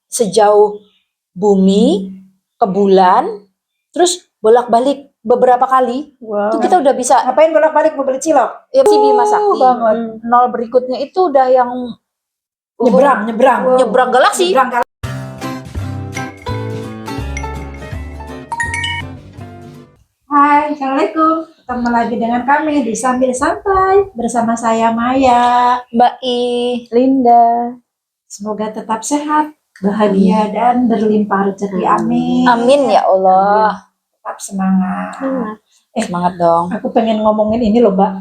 sejauh bumi ke bulan, terus bolak-balik beberapa kali. Wow. Itu kita udah bisa. Ngapain bolak-balik mau beli cilok? Ya si Bima Sakti. Banget. Nol berikutnya itu udah yang nyebrang galaksi. Hai, Assalamualaikum. Ketemu lagi dengan kami di Sambil Santai bersama saya Maya, Mbak I, Linda. Semoga tetap sehat, bahagia dan berlimpah rezeki. Amin. amin ya Allah. Tetap semangat. Semangat dong. Aku pengen ngomongin ini loh, Mbak.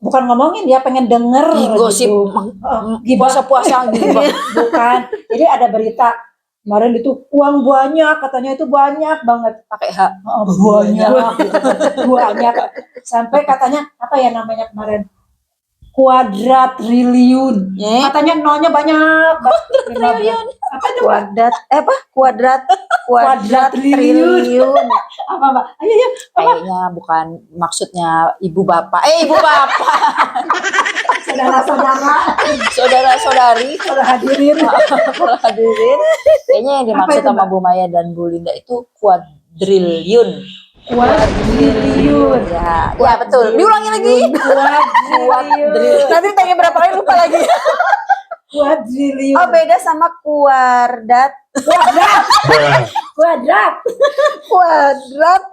Bukan ngomongin ya, pengen denger Gosip puasa-puasa gitu. Bukan. Jadi ada berita kemarin itu uang banyak, katanya itu banyak banget. Pakai H. Banyak. Sampai katanya apa ya namanya kemarin? Kuadratriliun. Katanya nolnya banyak. Triliun. Apa itu? Kuadratriliun. Apa, Mbak? Ayo. Kayaknya bukan maksudnya ibu bapak. Ibu bapak. Saudara-saudari. Hadirin. Kayaknya yang dimaksud sama Bu Maya dan Bu Linda itu kuadriliun. Kuadriliun. Ya betul. Diulangi lagi. Kuadriliun. Nanti tanya berapa kali lupa lagi. Kuadriliun. Oh, beda sama kuadrat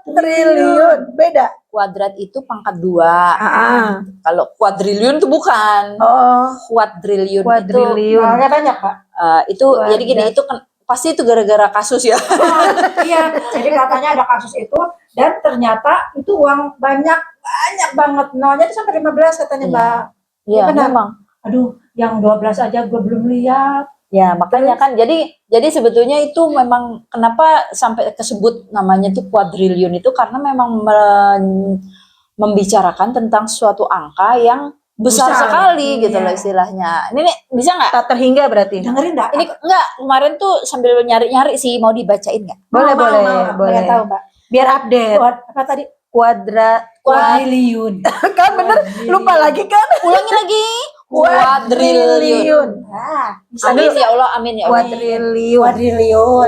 triliun. Beda. Kuadrat itu pangkat 2. Kalau kuadriliun itu bukan. Oh, Kuadriliun. Nah, katanya, Pak. Itu jadi gini, itu kan pasti itu gara-gara kasus ya. Iya, jadi katanya ada kasus itu dan ternyata itu uang banyak banget. Nolnya itu sampai 15 katanya, Mbak. Iya, benar. memang. Aduh, yang 12 aja gue belum lihat. Ya, makanya kan jadi sebetulnya itu memang kenapa sampai kesebut namanya tuh kuadriliun itu karena memang membicarakan tentang suatu angka yang besar sekali gitu loh istilahnya. Ini nih, bisa nggak? tak terhingga berarti. Dengerin enggak? Ini enggak, kemarin tuh sambil nyari-nyari sih, mau dibacain nggak? Boleh. Tahu, Mbak. Biar update. Apa tadi? Kuadriliun. Kan bener, lupa lagi kan? Ulangi lagi. Kuadriliun. Nah, Amin ya Allah, amin ya Allah. kuadriliun.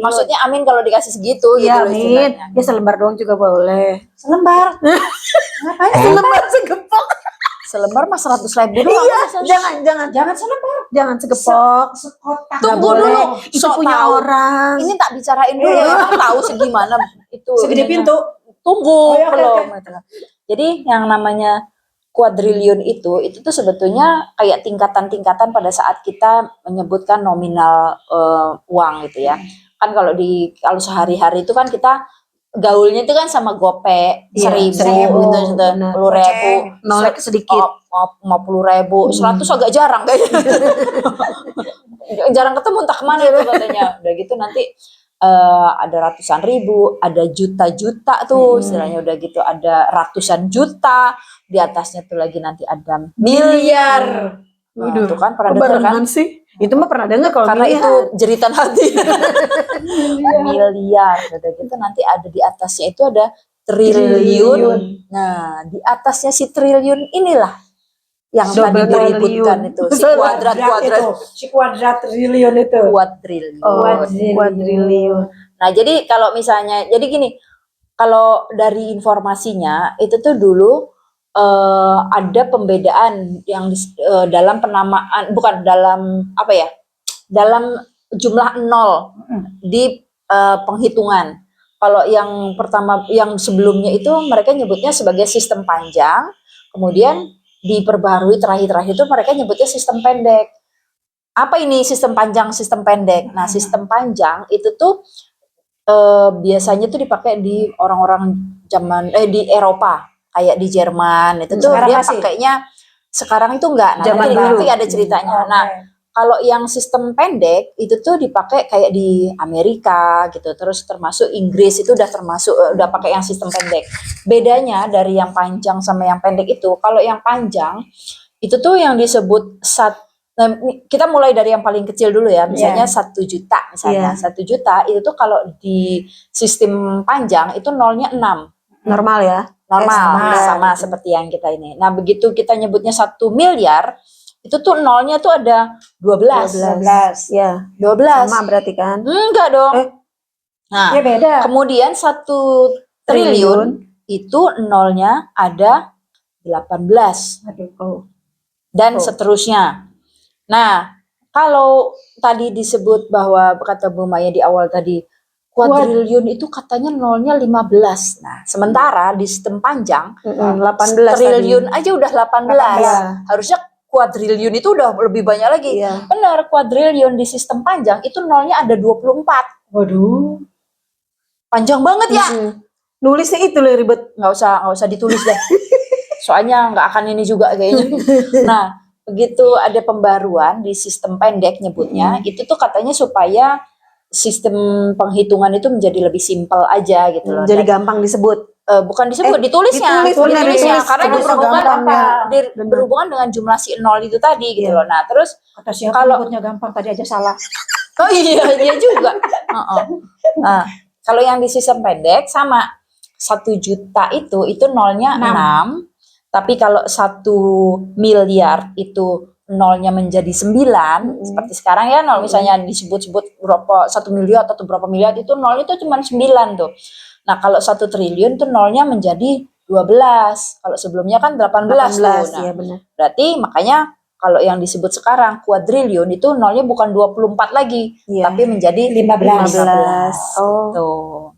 Maksudnya amin kalau dikasih segitu Iya, gitu loh amin. istilahnya. Ya selembar doang juga boleh. Selembar. Ngapain? Selembar segepok. Selembar mah 100.000 doang. Iya, Jangan selembar. jangan segepok. Sekotak. Tunggu Boleh. dulu. Itu Sok punya tahu. orang. Ini tak bicarain dulu, emang tahu segimana itu. Segede ininya. pintu. Tunggu Oke. belum. Gitu. Jadi yang namanya kuadriliun itu tuh sebetulnya kayak tingkatan-tingkatan pada saat kita menyebutkan nominal uang gitu ya. Kan kalau sehari-hari itu kan kita gaulnya itu kan sama gope, 1.000 gitu, 10.000, Nolnya sedikit. 50.000, 100 agak jarang kayaknya. Jarang ketemu entah kemana itu katanya. Udah gitu nanti ada ratusan ribu, ada juta-juta tuh istilahnya, udah gitu ada ratusan juta, di atasnya tuh lagi nanti ada miliar. Nah, itu kan pernah dengar kan? Sih? Itu mah pernah dengar kalau Karena miliar. itu jeritan hati. Miliar. Udah gitu nanti ada di atasnya itu ada triliun. Nah, di atasnya si triliun inilah yang tadi diributkan itu, si kuadrat. Si kuadratriliun itu. Kuadriliun. Nah, jadi kalau misalnya, jadi gini, kalau dari informasinya itu tuh dulu ada pembedaan yang dalam penamaan, bukan dalam apa ya, dalam jumlah nol di penghitungan. Kalau yang pertama, yang sebelumnya itu mereka nyebutnya sebagai sistem panjang, kemudian diperbarui terakhir-terakhir itu mereka nyebutnya sistem pendek. Apa ini sistem panjang, sistem pendek? Nah, sistem panjang itu tuh biasanya tuh dipakai di orang-orang zaman di Eropa, kayak di Jerman itu tuh dia pakainya. Sekarang itu enggak. Nah, nanti ada ceritanya. Nah, kalau yang sistem pendek itu tuh dipakai kayak di Amerika gitu, terus termasuk Inggris itu udah termasuk udah pakai yang sistem pendek. Bedanya dari yang panjang sama yang pendek itu, kalau yang panjang itu tuh yang disebut kita mulai dari yang paling kecil dulu ya, misalnya 1 juta misalnya. 1 juta itu tuh kalau di sistem panjang itu nolnya 6. Normal ya? Normal, sama seperti yang kita ini. Nah, begitu kita nyebutnya 1 miliar, Itu tuh nolnya tuh ada 12. 12. Ya, 12. sama berarti kan. Enggak dong. Nah, Ya beda. kemudian 1 triliun itu nolnya ada 18 Aduh. dan Oh. seterusnya. Nah, kalau tadi disebut bahwa kata Bu Maya di awal tadi kuadriliun itu katanya nolnya 15. Nah, sementara di sistem panjang 18 triliun tadi. aja udah 18. Iya. Harusnya kuadriliun itu udah lebih banyak lagi. Iya. Benar, kuadriliun di sistem panjang itu nolnya ada 24. Waduh. Panjang banget ya. Nulisnya itu loh ribet. Nggak usah ditulis deh. Soalnya nggak akan ini juga kayaknya. Nah, begitu ada pembaruan di sistem pendek nyebutnya, itu tuh katanya supaya sistem penghitungan itu menjadi lebih simpel aja gitu loh. Jadi Dan, gampang disebut. bukan disebut, ditulisnya, ditulis, karena itu ditulis berhubungan, gampang ya. berhubungan dengan jumlah si nol itu tadi gitu Iya. loh. Nah, terus Kata siapa Kalau- nyebutnya gampang tadi aja salah. oh iya dia juga. Nah, kalau yang di sistem pendek sama 1 juta itu nolnya 6. Tapi kalau 1 miliar itu nolnya menjadi 9, seperti sekarang ya nol misalnya disebut-sebut berapa 1 miliar atau berapa miliar itu nolnya itu cuma 9 tuh. Nah, kalau 1 triliun tuh nolnya menjadi 12. Kalau sebelumnya kan 18 tuh. Nah, ya benar. berarti makanya kalau yang disebut sekarang kuadriliun itu nolnya bukan 24 lagi, Iya. tapi menjadi 15. Oh. Tuh.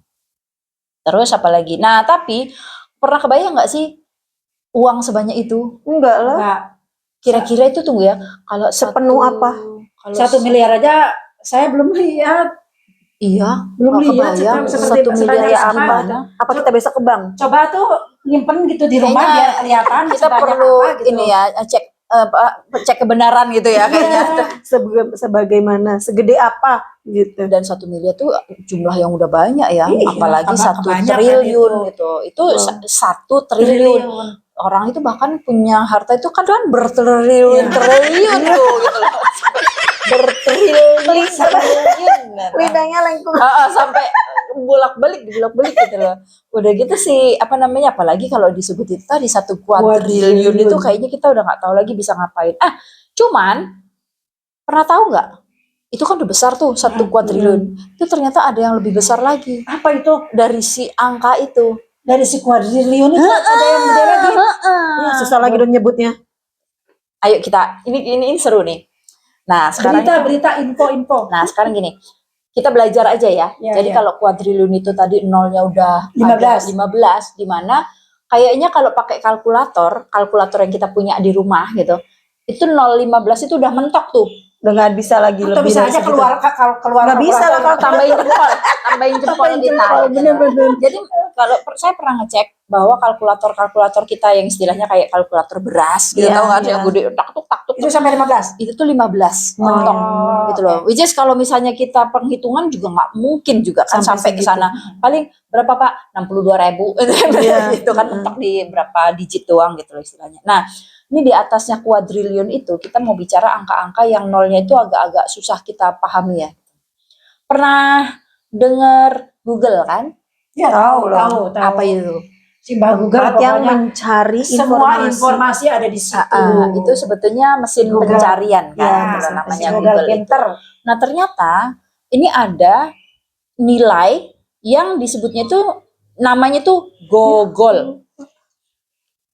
Terus apa lagi? Nah, tapi pernah kebayang nggak sih uang sebanyak itu? Enggak lah. Enggak. Kira-kira itu tunggu ya. Kalau Sepenuh apa? Kalau 1 miliar aja saya belum lihat. Iya, Belum nggak lihat kebayang. seperti 1 miliar sebanyak apa gimana? gitu. Apa kita besok ke bank? Coba tuh nyimpen gitu di rumah Kayaknya biar kelihatan Kita sebanyak perlu apa gitu. ini ya cek kebenaran gitu ya kayaknya. Sebagaimana, segede apa gitu. Dan 1 miliar tuh jumlah yang udah banyak ya, Iya, apalagi 1 kebanyakan triliun itu. gitu. Itu Wow. 1 triliun. Orang itu bahkan punya harta itu kan bertriliun triliun tuh gitu loh. Bertriliun triliun. Lidahnya lengkung. Sampai bolak-balik gitu loh. Udah gitu sih apa namanya, apalagi kalau disebut itu tadi 1 kuadriliun itu kayaknya kita udah nggak tahu lagi bisa ngapain. Cuman pernah tahu nggak? Itu kan udah besar tuh 1 kuadriliun. Itu ternyata ada yang lebih besar lagi Apa itu? dari si angka itu. Dari si kuadriliun itu ada yang gede lagi. Ya, susah lagi dong nyebutnya. Ayo kita ini seru nih. Nah, sekarang Berita, info. Nah, sekarang gini. Kita belajar aja ya. Ya, Jadi ya. kalau kuadriliun itu tadi nolnya udah 15. 15 di mana kayaknya kalau pakai kalkulator yang kita punya di rumah gitu. Itu 0,15 itu udah mentok tuh. Udah nggak bisa lagi Atau lebih bisa dari aja segitu. keluar Nggak bisa lah kalau Tambahin jempol ditarik. Bener-bener. Jadi kalau saya pernah ngecek bahwa kalkulator kita yang istilahnya kayak kalkulator beras gitu, Iya, tahu nggak iya. yang gede tak tuk itu sampai 15. itu tuh 15 mentok gitu loh. Which is kalau misalnya kita perhitungan juga nggak mungkin juga kan sampai ke segitu. sana. Paling berapa Pak? 62.000 Iya. gitu kan, mentok di berapa digit doang gitu loh istilahnya. Nah, ini di atasnya kuadriliun itu kita mau bicara angka-angka yang nolnya itu agak-agak susah kita pahami ya. Pernah dengar Google kan? Ya, tahu. Apa itu? Si Mbak Google Tempat yang pokoknya mencari semua informasi ada di situ. Itu sebetulnya mesin Google. pencarian kan, Ya, gitu loh, namanya Google Google itu. pinter. Nah, ternyata ini ada nilai yang disebutnya itu namanya tuh gogol.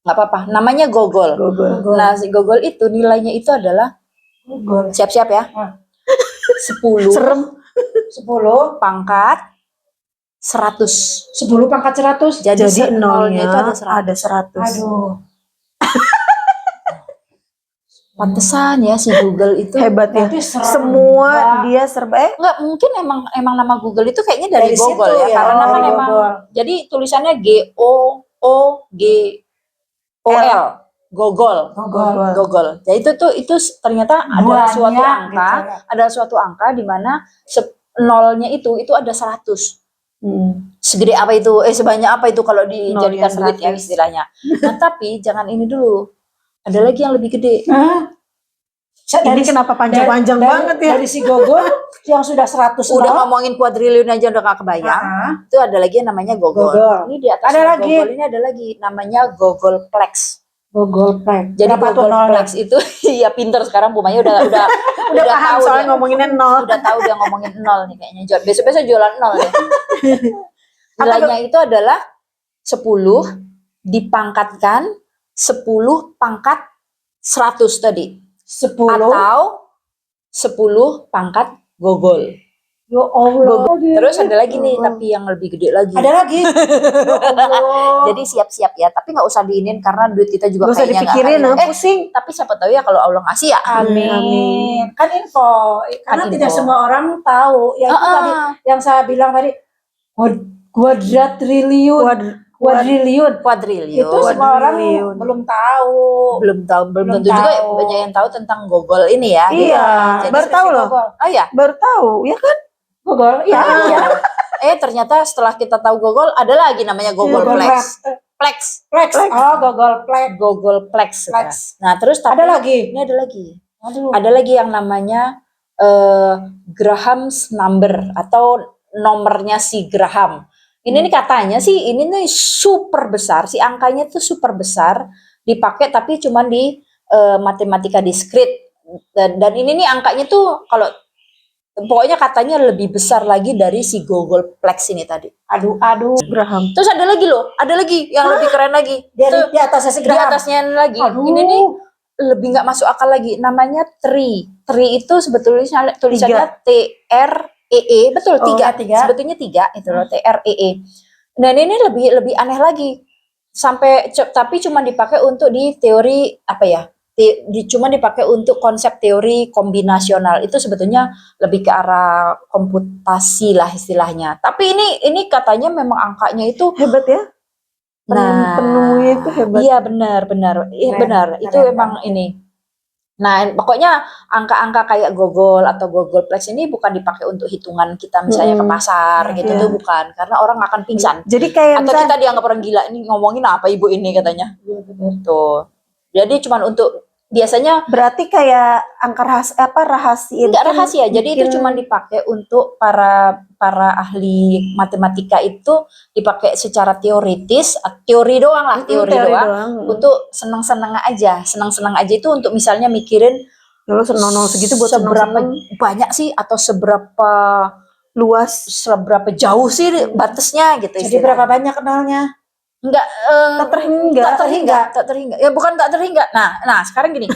Nggak apa-apa, namanya gogol. Nah, si gogol itu nilainya itu adalah Google. siap-siap ya. 10 Serem. 10 pangkat 100. 10 pangkat 100. Jadi nolnya itu ada 100. ada 100. Aduh, Pantesan ya si Google itu Hebat ya. berarti serem Semua juga. dia serba Enggak, mungkin emang nama Google itu kayaknya dari Dari situ Google ya, ya, karena kan dari emang Google. jadi tulisannya GOOGOL. Gogol. Gogol. Jadi itu ternyata ada Banyak suatu angka, gitu. ada suatu angka di mana nolnya itu ada 100. Segede apa itu? Sebanyak apa itu kalau dijadikan Nolnya duit ya 100. istilahnya. Nah, tapi jangan ini dulu. Ada lagi yang lebih gede. Ini kenapa panjang-panjang banget ya? Dari si Google yang sudah 100 Udah nol. ngomongin kuadriliun aja udah gak kebayang. Ah, Itu ada lagi yang namanya gogol. Gogol. Ini di atas Ada lagi. gogol ini ada lagi namanya gogolplex. Gogolplex. Jadi Berapa tuh nolnya? Googleplex itu ya pinter sekarang Bu Maya udah Udah paham tahu soalnya dia. ngomonginnya nol. Udah tahu dia ngomongin nol nih kayaknya. Besok-besok jualan nol ya. Nilainya itu adalah 10 dipangkatkan 10 pangkat 100 tadi. 10. Atau 10 pangkat gogol. Ya Allah. Terus ada lagi nih, tapi yang lebih gede lagi. Ada lagi. Ya Allah. Jadi siap-siap ya, tapi nggak usah diinin karena duit kita juga Gak usah kayaknya nggak dipikirin, akan- pusing. tapi siapa tahu ya kalau Allah ngasih ya. Amin. Kan info. Karena Kan tidak info. semua orang tahu. Ya itu tadi yang saya bilang tadi. Kuadriliun. Kuadriliun. Itu semua orang Kuadriliun. belum tahu. belum Belum tentu juga tahu. banyak yang tahu tentang gogol ini ya. Iya, Jadi baru tahu loh. Gogol. Oh ya, Baru tahu, ya kan? Gogol. Iya. iya. Ternyata setelah kita tahu gogol ada lagi namanya gogolplex. Plex. Plex. Oh, Gogolplex. Gogolplex. Plex. Nah, terus Ada lagi. ini ada lagi. Aduh. Ada lagi yang namanya Graham's number atau nomornya si Graham. Ini nih katanya sih ini nih super besar, si angkanya tuh super besar dipakai tapi cuman di matematika diskrit dan ini nih angkanya tuh kalau pokoknya katanya lebih besar lagi dari si Gogolplex ini tadi. Aduh. Graham. Terus ada lagi yang lebih keren lagi. Di atasnya Di segera. atasnya lagi. Aduh. Ini nih lebih nggak masuk akal lagi. Namanya tri. Tri itu sebetulnya tulisannya TREE. Betul, Oh, 3. tiga. Sebetulnya 3 itu loh, TREE. Dan ini lebih aneh lagi. Tapi cuma dipakai untuk di teori apa ya? Cuma dipakai untuk konsep teori kombinasional. Itu sebetulnya lebih ke arah komputasi lah istilahnya. Tapi ini katanya memang angkanya itu Hebat ya? Penemunya itu hebat. Iya benar. Iya Keren, benar. keren Itu emang banget. ini. Nah, pokoknya angka-angka kayak gogol atau gogolplex ini bukan dipakai untuk hitungan kita misalnya ke pasar gitu Iya. tuh bukan, karena orang akan pingsan. Jadi kayak Atau misalnya kita dianggap orang gila, ini ngomongin apa ibu ini katanya. Tuh. Jadi cuman untuk biasanya berarti kayak angka rahasia. enggak rahasia. Jadi itu cuma dipakai untuk para ahli matematika itu dipakai secara teoritis, teori doang lah, teori doang. Untuk senang-senang aja itu untuk misalnya mikirin Lalu senang segitu buat seberapa senang-senang. banyak sih atau seberapa Luas. seberapa jauh sih batasnya gitu. Jadi berapa banyak kenalnya? Enggak Tak terhingga. tak terhingga. Ya bukan tak terhingga. Nah sekarang gini,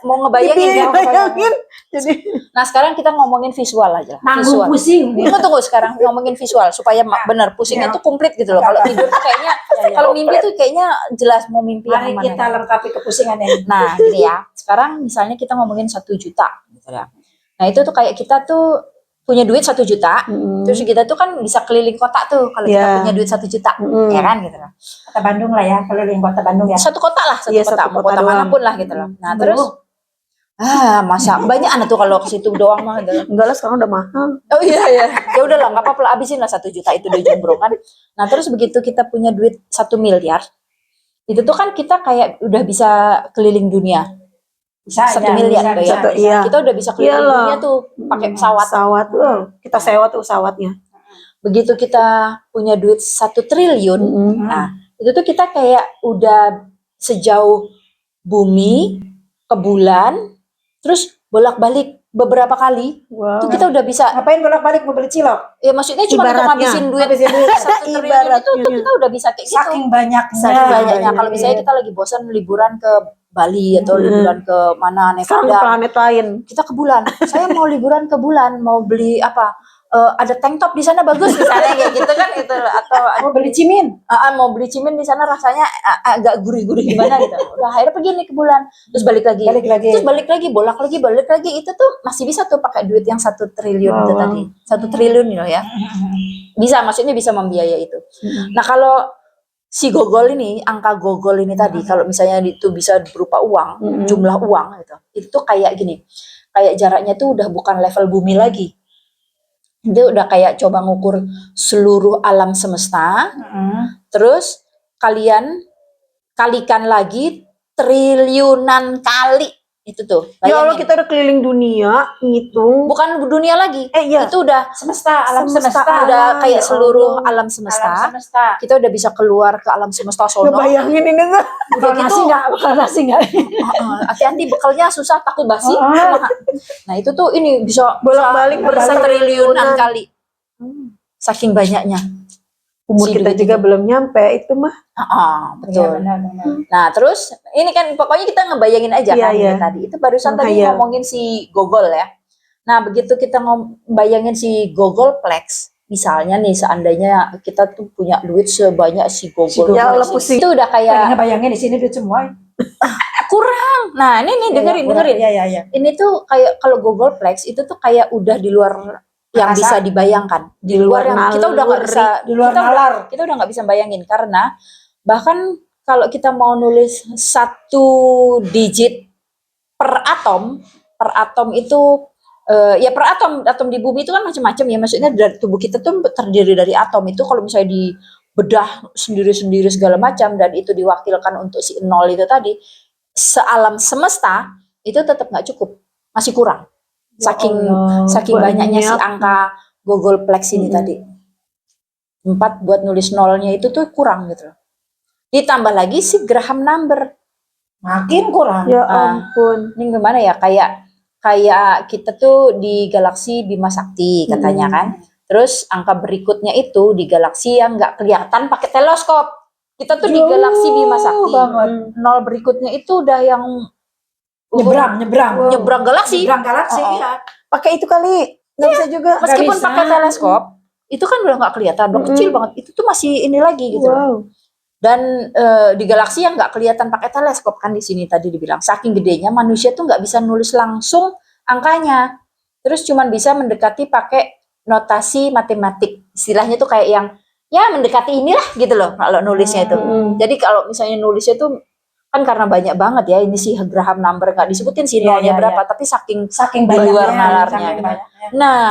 mau ngebayangin ya. Bayangin. Jadi Nah sekarang kita ngomongin visual aja. Nanggung Visual. pusing. Tunggu sekarang ngomongin visual supaya benar pusingnya tuh komplit gitu loh. Kalau tidur tuh kayaknya, kalau mimpi tuh kayaknya jelas mau mimpi Mari yang mana. kita lengkapi kepusingan ini. Nah gini ya, sekarang misalnya kita ngomongin 1 juta gitu ya. Nah itu tuh kayak kita tuh punya duit 1 juta, terus kita tuh kan bisa keliling kota tuh kalau kita punya duit 1 juta, ya kan gitu loh. Kota Bandung lah ya, keliling kota Bandung ya. Satu kota lah, Iya, kota, satu mau kota kota doang. manapun lah gitu loh. Nah terus, masa banyak anak tuh kalau ke situ doang mah. Gitu. enggak lah, sekarang udah mahal. Oh iya ya udah lah, nggak apa-apa lah, abisin lah 1 juta itu udah jomblo kan. Nah terus begitu kita punya duit 1 miliar, itu tuh kan kita kayak udah bisa keliling dunia. Bisa 1 miliar tuh ya. Iya. Kita udah bisa keliling Iyalah. dunia tuh pakai pesawat. Pesawat tuh. Kita sewa tuh pesawatnya. Begitu kita punya duit 1 triliun, nah itu tuh kita kayak udah sejauh bumi ke bulan, terus bolak-balik beberapa kali. Wow. Itu kita udah bisa. Ngapain bolak-balik mau beli cilok? Ya maksudnya cuma untuk Ibaratnya. ngabisin duit Ngabisin duit. 1 triliun itu tuh kita udah bisa kayak gitu. Saking banyaknya. Saking banyaknya. Kalau misalnya kita lagi bosan liburan ke Bali atau liburan ke mana naik Sekarang kuda, planet lain. kita ke bulan. Saya mau liburan ke bulan, mau beli apa? Ada tank top di sana bagus misalnya kayak gitu kan gitu, atau Mau beli cimin. mau beli cimin di sana rasanya agak gurih-gurih gimana gitu. Udah akhirnya pergi nih ke bulan, terus balik lagi. Terus balik lagi, balik lagi. Itu tuh masih bisa tuh pakai duit yang 1 triliun itu tadi. 1 triliun loh ya. Bisa, maksudnya bisa membiayai itu. Nah, kalau si gogol ini, angka gogol ini tadi, kalau misalnya itu bisa berupa uang, jumlah uang gitu. Itu tuh kayak gini. Kayak jaraknya tuh udah bukan level bumi lagi. Dia udah kayak coba ngukur seluruh alam semesta. Terus kalian kalikan lagi triliunan kali Itu tuh. Ya Allah, Bayangin. kita udah keliling dunia ngitung. Bukan dunia lagi. Iya. Itu udah Semesta, alam Semesta semesta. udah kayak ya seluruh Allah. alam semesta. Alam semesta. Kita udah bisa keluar ke alam semesta sono. Ngebayangin ini tuh. Udah gitu. Bakal nasi nggak? Hati-hati bekalnya susah, takut basi. Oh. Nah itu tuh ini bisa Bolak-balik bertriliunan kali. Saking banyaknya. Umur Si kita duit juga itu. belum nyampe itu mah. Iya Betul. benar. Nah terus ini kan pokoknya kita ngebayangin aja Iya, kan ini iya. tadi. Itu barusan tadi Menghayal. ngomongin si Gogol ya. Nah begitu kita bayangin si Gogolplex. Misalnya nih seandainya kita tuh punya duit sebanyak si Gogolplex. Ya Allah, pusing. Itu udah kayak Pengen bayangin di sini duit semua. kurang. Nah ini nih dengerin. Iya. Ini tuh kayak kalau Gogolplex itu tuh kayak udah di luar yang Angkasa. bisa dibayangkan. Di luar yang kita udah nggak bisa. Di luar kita udah- nalar. kita udah nggak bisa bayangin karena bahkan kalau kita mau nulis 1 digit per atom itu ya per atom di bumi itu kan macam-macam ya, maksudnya dari tubuh kita tuh terdiri dari atom. Itu kalau misalnya dibedah sendiri-sendiri segala macam dan itu diwakilkan untuk si nol itu tadi, sealam semesta itu tetap nggak cukup, masih kurang. Saking saking banyaknya si angka Gogolplex ini tadi. 4 buat nulis nolnya itu tuh kurang gitu loh. Ditambah lagi si Graham number. Makin kurang. Ya ampun. Ini gimana ya, kayak kita tuh di galaksi Bima Sakti katanya kan. Terus angka berikutnya itu di galaksi yang nggak kelihatan pakai teleskop. Kita tuh di Jauh galaksi Bima Sakti. banget. Nol berikutnya itu udah yang nyebrang galaksi. Nyebrang galaksi Oh. ya. Pakai itu kali. Nggak bisa juga. Meskipun bisa. pakai teleskop, itu kan udah nggak kelihatan, udah kecil banget. Itu tuh masih ini lagi gitu. Wow. Dan di galaksi yang nggak kelihatan pakai teleskop kan di sini tadi dibilang saking gedenya manusia tuh nggak bisa nulis langsung angkanya, terus cuman bisa mendekati pakai notasi matematik, istilahnya tuh kayak yang ya mendekati inilah gitu loh kalau nulisnya itu. Jadi kalau misalnya nulisnya tuh kan karena banyak banget ya ini sih Graham number, nggak disebutin sih Iya, nolnya iya, berapa, iya. tapi saking Saking di luar banyaknya, nalarnya saking gitu. banyaknya. Nah,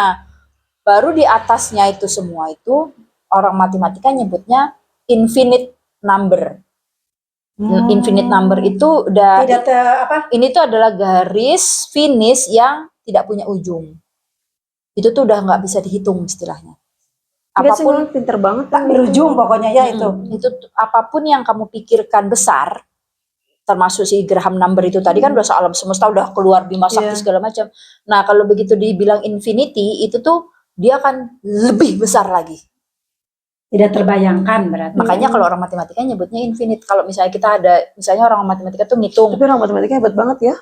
baru di atasnya itu semua itu orang matematika nyebutnya infinite number. Infinite number itu udah Tidak ini tuh adalah garis finish yang tidak punya ujung. Itu tuh udah nggak bisa dihitung istilahnya. Apapun Apapun pinter banget tak berujung pokoknya ya itu. apapun yang kamu pikirkan besar, termasuk si Graham number itu tadi kan udah sealam semesta, udah keluar Bima Sakti Iya. segala macam. Nah kalau begitu dibilang infinity itu tuh dia akan lebih besar lagi. Tidak terbayangkan berarti. Makanya kalau orang matematika nyebutnya infinite. Kalau misalnya kita ada, misalnya orang matematika tuh ngitung, Tapi orang matematika hebat banget ya.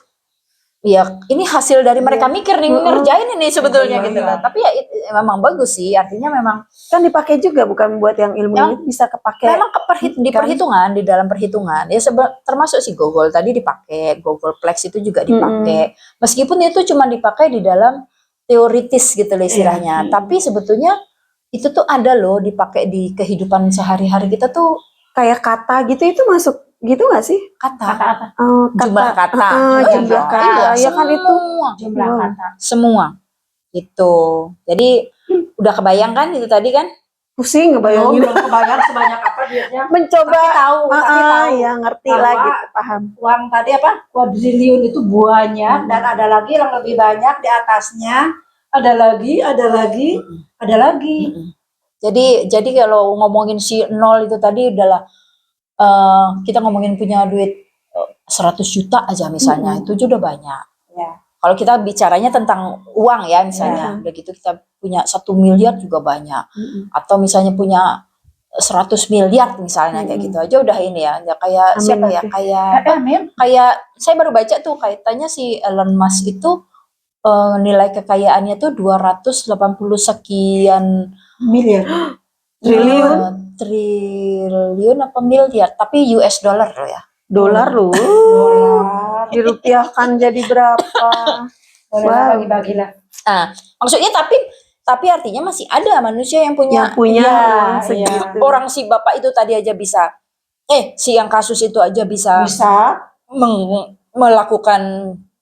ya ini hasil dari mereka mikir nih, ngerjain ini sebetulnya Iya, gitu iya. lah. Tapi ya memang bagus sih, artinya memang Kan dipakai juga bukan buat yang ilmu Yang- ini bisa kepake. memang di perhitungan, di dalam perhitungan ya termasuk si Gogol tadi dipakai, Gogolplex itu juga dipakai. Meskipun itu cuma dipakai di dalam teoritis gitu loh istilahnya, tapi sebetulnya itu tuh ada loh dipakai di kehidupan sehari-hari kita tuh Kayak kata gitu itu masuk gitu nggak sih? kata, Oh, jumlah kata, jumlah kata. Ya kan itu. Jumlah Wow. kata. semua itu. Jadi udah kebayang kan itu tadi kan? Pusing ngebayangin. Belum kebayang sebanyak apa duitnya. Mencoba. Tapi tahu. Ya ngerti Bahwa lagi, paham. Uang tadi kuadriliun itu banyak dan ada lagi yang lebih banyak di atasnya. Ada lagi. Jadi kalau ngomongin si nol itu tadi adalah kita ngomongin punya duit 100 juta aja misalnya, itu juga udah banyak. Ya. Kalau kita bicaranya tentang uang ya misalnya, udah gitu kita punya 1 miliar juga banyak. Atau misalnya punya 100 miliar misalnya kayak gitu aja udah ini ya. Ya kayak Amin, siapa ya? Latif. Amin. Kayak saya baru baca tuh kaitannya si Elon Musk itu nilai kekayaannya tuh 280 sekian Miliar. triliun apa miliar, tapi US dollar loh ya. Dolar lu. Dolar. Dirupiahkan jadi berapa? Boleh bagi-bagilah. Nah, maksudnya tapi artinya masih ada manusia yang punya Yang punya Iya, uang segitu. orang si bapak itu tadi aja bisa si yang kasus itu aja bisa Bisa. melakukan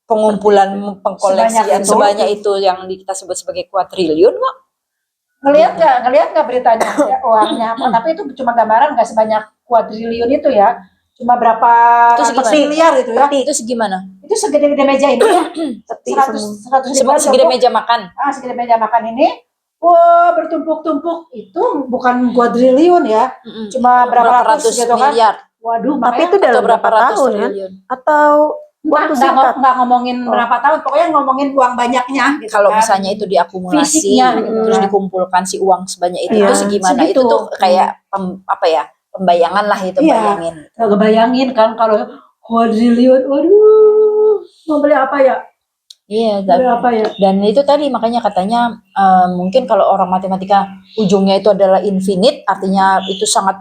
pengumpulan pengkoleksian sebanyak itu yang kita sebut sebagai kuadriliun kok. Ngelihat nggak beritanya ya, uangnya apa? Tapi itu cuma gambaran, nggak sebanyak kuadriliun itu ya. Cuma berapa Itu segimana? miliar itu ya. Itu segimana? Itu itu segede-gede meja ini ya. Peti 100 semua. ribuan Segede tumpuk. meja makan. Segede meja makan ini. Wah, bertumpuk-tumpuk. Itu bukan kuadriliun ya. Cuma berapa ratus gitu kan. miliar. Waduh, Tapi makanya itu Atau dalam berapa berapa ratus tahun kan? triliun. Atau waktu singkat? nggak ngomongin Oh. berapa tahun, pokoknya ngomongin uang banyaknya gitu Kalau kan. misalnya itu diakumulasi, Fisiknya gitu terus kan. dikumpulkan si uang sebanyak itu, Iya, itu segimana? segitu. Itu tuh kayak apa ya? Pembayangan lah itu, Iya. bayangin. Nggak kebayangin kan kalau kuadriliun, waduh, mau beli apa ya? Iya, Beli apa ya? dan itu tadi makanya katanya mungkin kalau orang matematika ujungnya itu adalah infinite, artinya itu sangat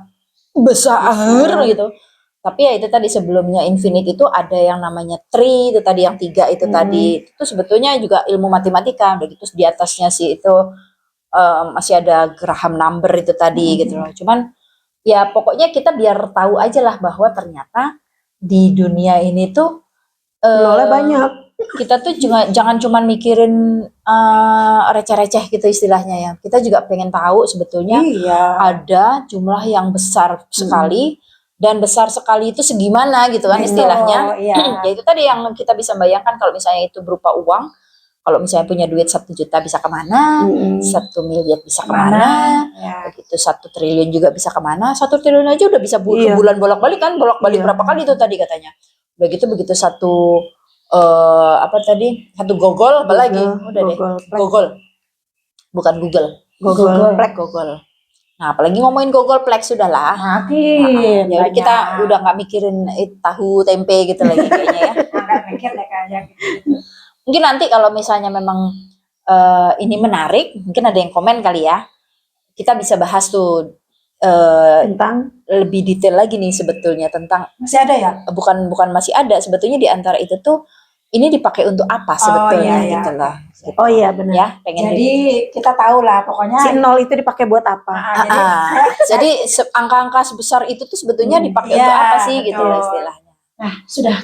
besar gitu. Tapi ya itu tadi sebelumnya infinite itu ada yang namanya tree, itu tadi yang 3 itu tadi. Itu sebetulnya juga ilmu matematika. Udah gitu di atasnya sih itu masih ada Graham number itu tadi gitu loh. Cuman ya pokoknya kita biar tahu aja lah bahwa ternyata di dunia ini tuh Nolnya banyak. kita tuh jangan cuman mikirin receh-receh gitu istilahnya ya. Kita juga pengen tahu sebetulnya Iya. ada jumlah yang besar sekali dan besar sekali itu segimana gitu kan istilahnya. Iya. Ya itu tadi yang kita bisa bayangkan kalau misalnya itu berupa uang. Kalau misalnya punya duit 1 juta bisa kemana, 1 miliar bisa kemana, Ya. begitu 1 triliun juga bisa kemana. 1 triliun aja udah bisa Iya. bulan bolak-balik kan, bolak-balik Iya. berapa kali itu tadi katanya. Udah gitu begitu 1 apa tadi 1 gogol apa lagi? Udah deh. Gogol. Bukan Google. Gogol. Nah, apalagi ngomongin Googleplex sudahlah. Makin. Jadi kita udah nggak mikirin tahu tempe gitu lagi kayaknya ya. nggak mikir deh kayaknya gitu. Mungkin nanti kalau misalnya memang ini menarik, mungkin ada yang komen kali ya. Kita bisa bahas tuh Tentang lebih detail lagi nih sebetulnya tentang Masih ada ya? bukan masih ada sebetulnya di antara itu tuh ini dipakai untuk apa sebetulnya iya. gitu loh. oh iya benar. Ya, pengen Jadi kita tahu lah pokoknya. Si nol itu dipakai buat apa? jadi angka-angka sebesar itu tuh sebetulnya dipakai iya, untuk apa sih gitu betul. loh istilahnya. Nah, sudah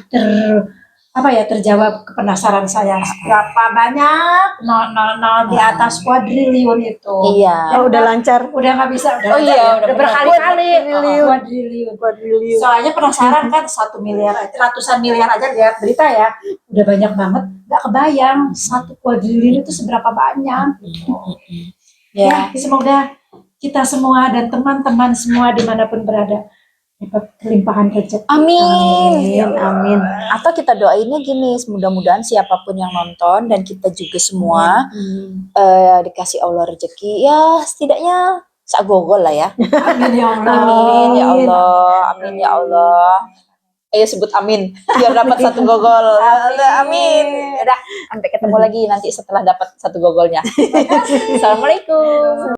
terjawab kepenasaran saya. Berapa banyak nol di atas kuadriliun itu? Iya. Oh, udah lancar. Udah nggak bisa. Oh iya, udah berkali-kali. Kuadriliun. Kuadriliun. Soalnya penasaran kan 1 miliar, ratusan miliar aja lihat berita ya. Udah banyak banget. Nggak kebayang 1 kuadriliun itu seberapa banyak. Ya, semoga kita semua dan teman-teman semua dimanapun berada dapat kelimpahan rezeki. Amin. Amin. Atau kita doainnya gini, mudah-mudahan siapapun yang nonton dan kita juga semua dikasih Allah rezeki ya setidaknya sagogol lah ya. Amin ya Allah. Amin ya Allah. Amin ya Allah. Ayo sebut amin biar dapat 1 gogol. Amin. Udah, sampai ketemu lagi nanti setelah dapat 1 gogolnya. Assalamualaikum.